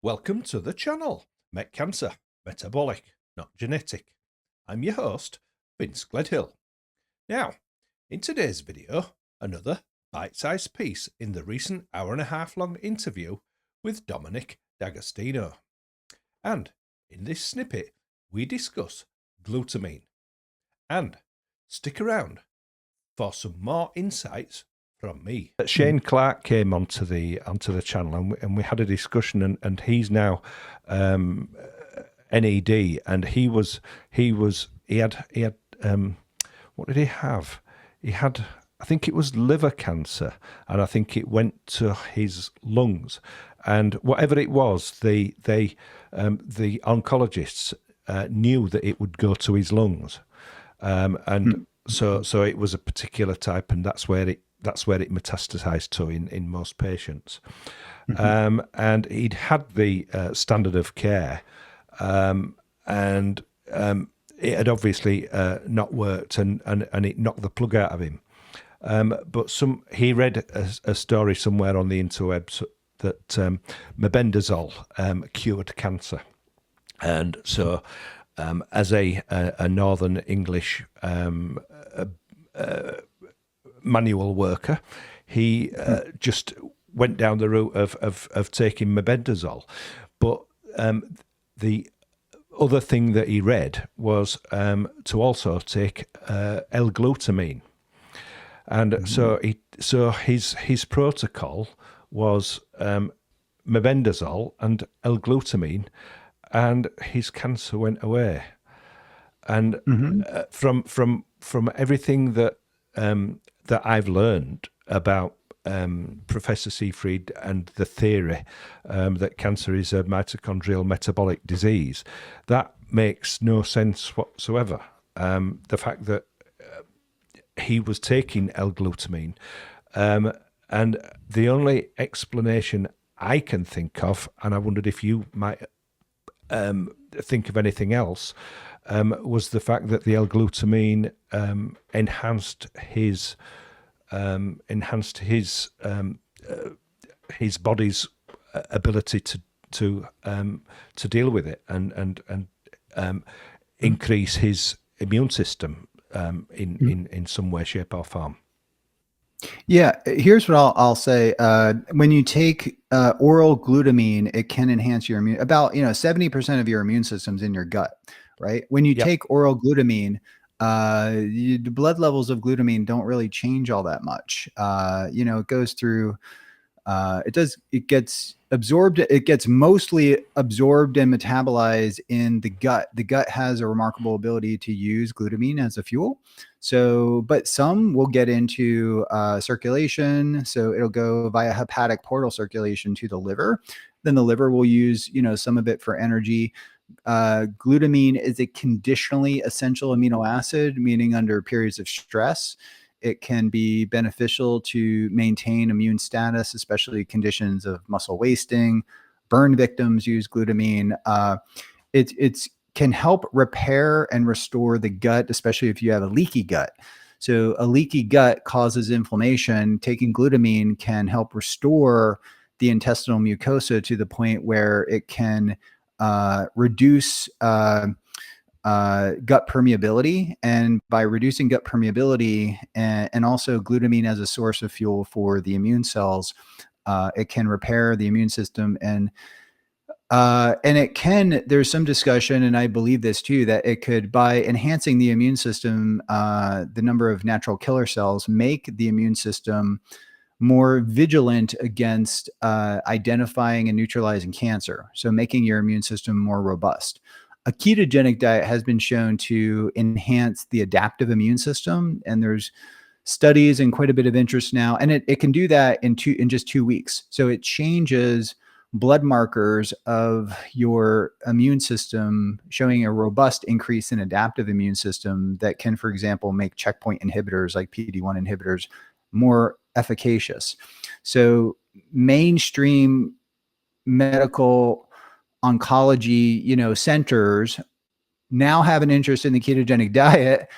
Welcome to the channel, Met Cancer, Metabolic, Not Genetic. I'm your host, Vince Gledhill. Now, in today's video, another bite-sized piece in the recent hour-and-a-half-long interview with Domenic D'Agostino. And in this snippet, we discuss glutamine. And stick around for some more insights from me. Shane Clark came onto the channel, and we had a discussion, and he's now NED, and he had what did he have? He had, I think it was liver cancer, and I think it went to his lungs, and whatever it was, the oncologists knew that it would go to his lungs, and so it was a particular type, and that's where it metastasized to in most patients. And he'd had the standard of care, and it had obviously not worked, and it knocked the plug out of him. But he read a story somewhere on the interwebs that mebendazole cured cancer, and so as a Northern English manual worker, he just went down the route of taking mebendazole. But the other thing that he read was to also take L-glutamine, and so his protocol was mebendazole and L-glutamine, and his cancer went away. And from everything that I've learned about Professor Seyfried and the theory that cancer is a mitochondrial metabolic disease, that makes no sense whatsoever. The fact that he was taking L-glutamine, and the only explanation I can think of, and I wondered if you might think of anything else, was the fact that the L-glutamine enhanced his body's ability to deal with it, and increase his immune system in some way, shape, or form. Yeah, here's what I'll say. When you take oral glutamine, it can enhance your immune. About 70% of your immune system's in your gut, right? When you take oral glutamine, the blood levels of glutamine don't really change all that much. It goes through. It gets absorbed. It gets mostly absorbed and metabolized in the gut. The gut has a remarkable ability to use glutamine as a fuel. So, but some will get into circulation. So it'll go via hepatic portal circulation to the liver. Then the liver will use, some of it for energy. Glutamine is a conditionally essential amino acid, meaning under periods of stress, it can be beneficial to maintain immune status, especially conditions of muscle wasting. Burn victims use glutamine. It can help repair and restore the gut, especially if you have a leaky gut. So a leaky gut causes inflammation. Taking glutamine can help restore the intestinal mucosa to the point where it can reduce gut permeability, and by reducing gut permeability and also glutamine as a source of fuel for the immune cells, it can repair the immune system, and it can. There's some discussion, and I believe this too, that it could, by enhancing the immune system, the number of natural killer cells, make the immune system more vigilant against identifying and neutralizing cancer. So making your immune system more robust. A ketogenic diet has been shown to enhance the adaptive immune system, and there's studies and quite a bit of interest now, and it can do that in just 2 weeks. So it changes blood markers of your immune system, showing a robust increase in adaptive immune system that can, for example, make checkpoint inhibitors like PD-1 inhibitors more efficacious. So mainstream medical oncology, centers now have an interest in the ketogenic diet,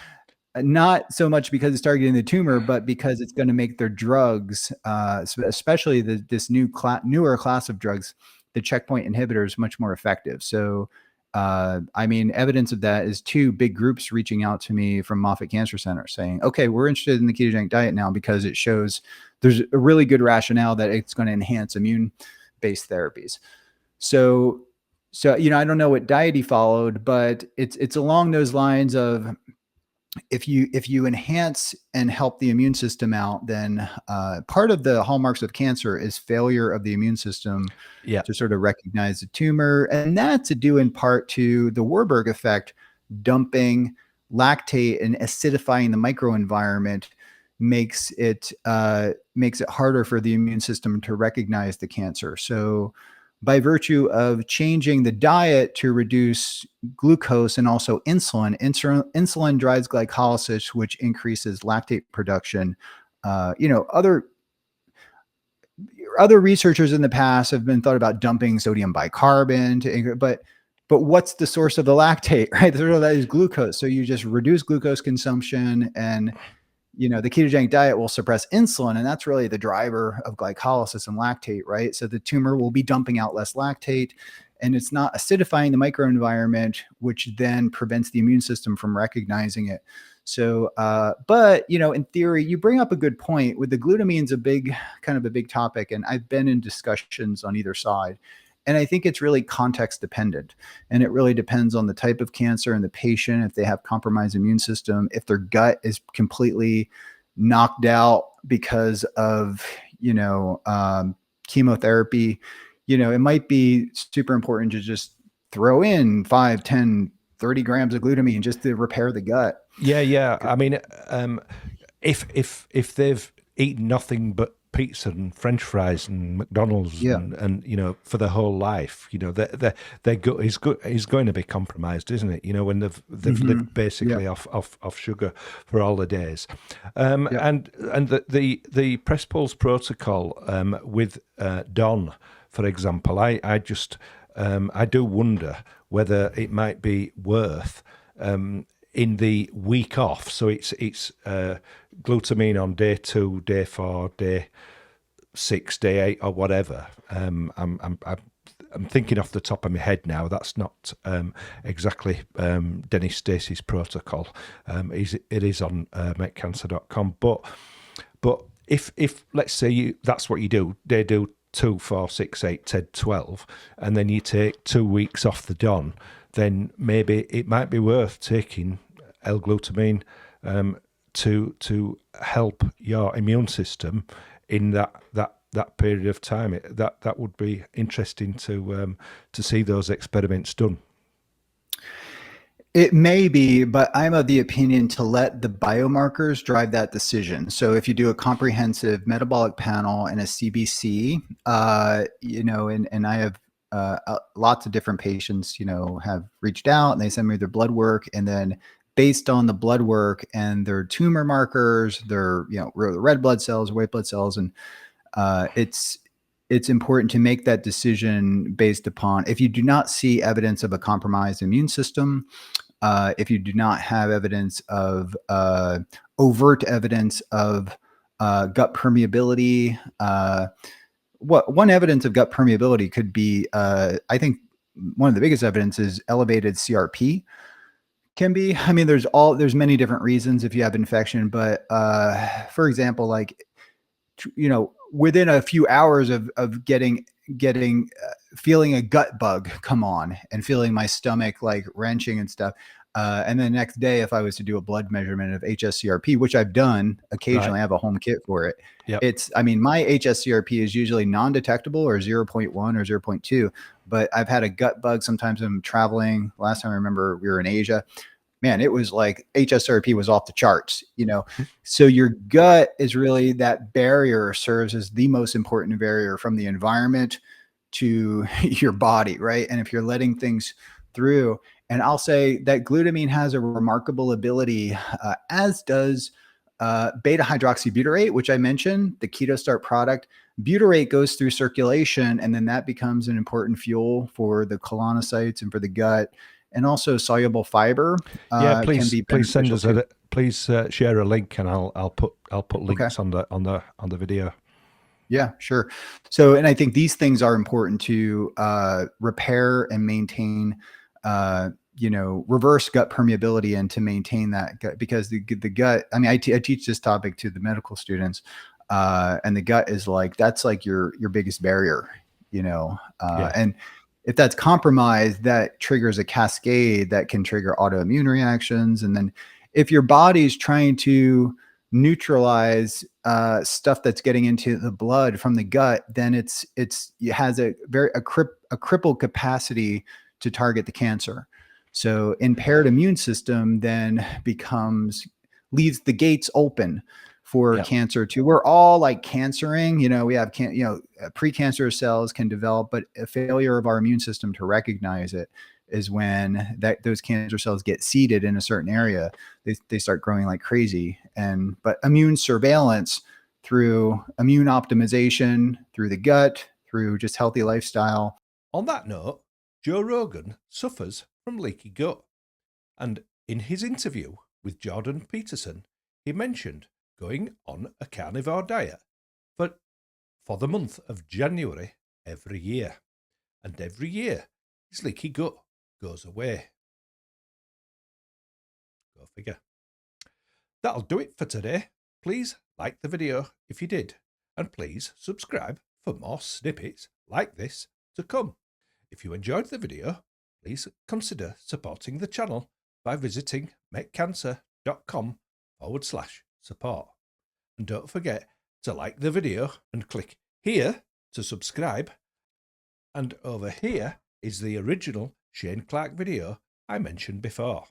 not so much because it's targeting the tumor, but because it's going to make their drugs, especially this newer class of drugs, the checkpoint inhibitor is much more effective. So, I mean, evidence of that is two big groups reaching out to me from Moffitt Cancer Center saying, okay, we're interested in the ketogenic diet now because it shows there's a really good rationale that it's going to enhance immune-based therapies. So, I don't know what diet he followed, but it's along those lines of, if you enhance and help the immune system out, then part of the hallmarks of cancer is failure of the immune system to sort of recognize the tumor. And that's due in part to the Warburg effect. Dumping lactate and acidifying the microenvironment makes it harder for the immune system to recognize the cancer. So by virtue of changing the diet to reduce glucose and also insulin drives glycolysis, which increases lactate production. Other researchers in the past have been thought about dumping sodium bicarbonate, but what's the source of the lactate, right? That is glucose. So you just reduce glucose consumption, and the ketogenic diet will suppress insulin, and that's really the driver of glycolysis and lactate, right? So the tumor will be dumping out less lactate, and it's not acidifying the microenvironment, which then prevents the immune system from recognizing it. So, but in theory, you bring up a good point. With the glutamine's a big topic, and I've been in discussions on either side. And I think it's really context dependent, and it really depends on the type of cancer and the patient, if they have compromised immune system, if their gut is completely knocked out because of, chemotherapy. It might be super important to just throw in 5, 10, 30 grams of glutamine just to repair the gut. Yeah. I mean, if they've eaten nothing but pizza and French fries and McDonald's and for their whole life, their gut is going to be compromised, isn't it? When they've lived basically off sugar for all the days. And the Press Pulse protocol with Don, for example, I do wonder whether it might be worth in the week off. So it's glutamine on day 2, day 4, day 6, day 8, or whatever. I'm thinking off the top of my head now. That's not exactly Dennis Stacey's protocol. It is on makecancer.com. But if let's say that's what you do, they do 2, 4, 6, 8, 10, 12, and then you take 2 weeks off the Don, then maybe it might be worth taking L-glutamine to help your immune system in that period of time. That would be interesting to see those experiments done. It may be, but I'm of the opinion to let the biomarkers drive that decision. So if you do a comprehensive metabolic panel and a CBC, and I have lots of different patients, have reached out and they send me their blood work, and then based on the blood work and their tumor markers, their red blood cells, white blood cells, and it's important to make that decision based upon, if you do not see evidence of a compromised immune system, if you do not have evidence of overt evidence of gut permeability. One evidence of gut permeability could be, I think one of the biggest evidence is elevated CRP. Can be, I mean, there's many different reasons if you have infection, but for example, like, within a few hours of feeling a gut bug come on and feeling my stomach like wrenching and stuff. And then the next day, if I was to do a blood measurement of HSCRP, which I've done occasionally, I have a home kit for it. My HSCRP is usually non-detectable or 0.1 or 0.2, but I've had a gut bug. Sometimes I'm traveling. Last time I remember we were in Asia, man, it was like HSCRP was off the charts, So your gut is really, that barrier serves as the most important barrier from the environment to your body, right? And if you're letting things through, and I'll say that glutamine has a remarkable ability, as does beta hydroxybutyrate, which I mentioned, the keto start product. Butyrate goes through circulation, and then that becomes an important fuel for the colonocytes and for the gut. And also soluble fiber. Please send us please share a link, and I'll put links on the video. Yeah, sure. So, and I think these things are important to repair and maintain, reverse gut permeability and to maintain that gut, because the gut, I mean, I teach this topic to the medical students, and the gut is like, that's like your biggest barrier, Yeah. and if that's compromised, that triggers a cascade that can trigger autoimmune reactions. And then if your body's trying to neutralize stuff that's getting into the blood from the gut, then it has a crippled capacity to target the cancer. So impaired immune system then leaves the gates open for Yeah. cancer to. We're all like cancering, we have precancerous cells can develop, but a failure of our immune system to recognize it is when those cancer cells get seeded in a certain area. They start growing like crazy. But immune surveillance through immune optimization, through the gut, through just healthy lifestyle. On that note, Joe Rogan suffers from leaky gut, and in his interview with Jordan Peterson, he mentioned going on a carnivore diet for the month of January every year, and every year his leaky gut goes away. Go figure. That'll do it for today. Please like the video if you did, and please subscribe for more snippets like this to come. If you enjoyed the video, please consider supporting the channel by visiting makecancer.com/support. And don't forget to like the video and click here to subscribe. And over here is the original Shane Clark video I mentioned before.